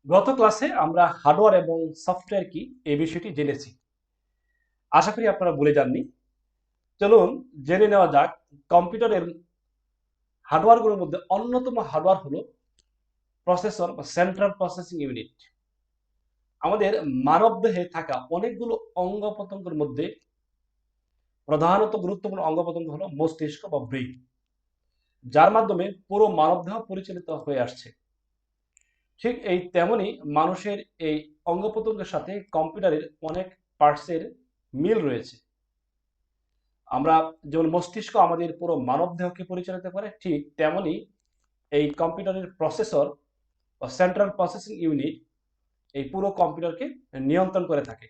গত ক্লাসে আমরা হার্ডওয়্যার এবং সফটওয়্যার কি এই বিষয়টি জেনেছি। আশা করি আপনারা ভুলে যাননি। চলুন জেনে নেওয়া যাক কম্পিউটারের হার্ডওয়্যারগুলোর মধ্যে অন্যতম হার্ডওয়্যার হলো প্রসেসর বা সেন্ট্রাল প্রসেসিং ইউনিট। আমাদের মানবদেহে থাকা অনেকগুলো অঙ্গ প্রত্যঙ্গের মধ্যে প্রধানত গুরুত্বপূর্ণ অঙ্গ প্রত্যঙ্গ হলো মস্তিষ্ক বা ব্রেইন, যার মাধ্যমে পুরো মানবদেহ পরিচালিত হয়ে আসছে। ঠিক এই তেমনি মানুষের এই অঙ্গ প্রত্যঙ্গের সাথে কম্পিউটারের অনেক পার্টসের মিল রয়েছে। আমরা যেমন মস্তিষ্ক আমাদের পুরো মানবদেহকে পরিচালিত করে, ঠিক তেমনি এই কম্পিউটারের প্রসেসর বা সেন্ট্রাল প্রসেসিং ইউনিট এই পুরো কম্পিউটারকে নিয়ন্ত্রণ করে থাকে।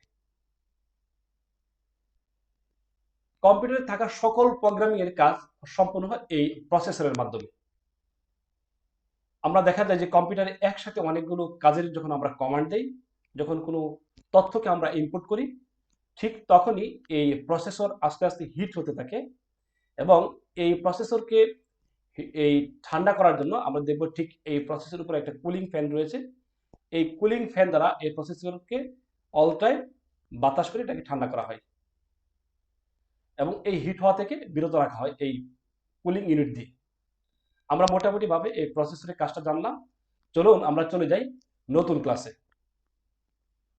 কম্পিউটারে থাকা সকল প্রোগ্রামিং এর কাজ সম্পূর্ণ হয় এই প্রসেসরের মাধ্যমে। আমরা দেখা যায় যে কম্পিউটারে একসাথে অনেকগুলো কাজের যখন আমরা কমান্ড দেই, যখন কোনো তথ্যকে আমরা ইনপুট করি, ঠিক তখনই এই প্রসেসর আস্তে আস্তে হিট হতে থাকে এবং এই প্রসেসরকে এই ঠান্ডা করার জন্য আমরা দেখব ঠিক এই প্রসেসরের উপরে একটা কুলিং ফ্যান রয়েছে। এই কুলিং ফ্যান দ্বারা এই প্রসেসরকে অল টাইম বাতাস করে এটাকে ঠান্ডা করা হয় এবং এই হিট হওয়া থেকে বিরত রাখা হয় এই কুলিং ইউনিট দিয়ে। আমরা মোটামুটি ভাবে এই প্রসেসরের কাজটা জানলাম। চলুন আমরা চলে যাই নতুন ক্লাসে।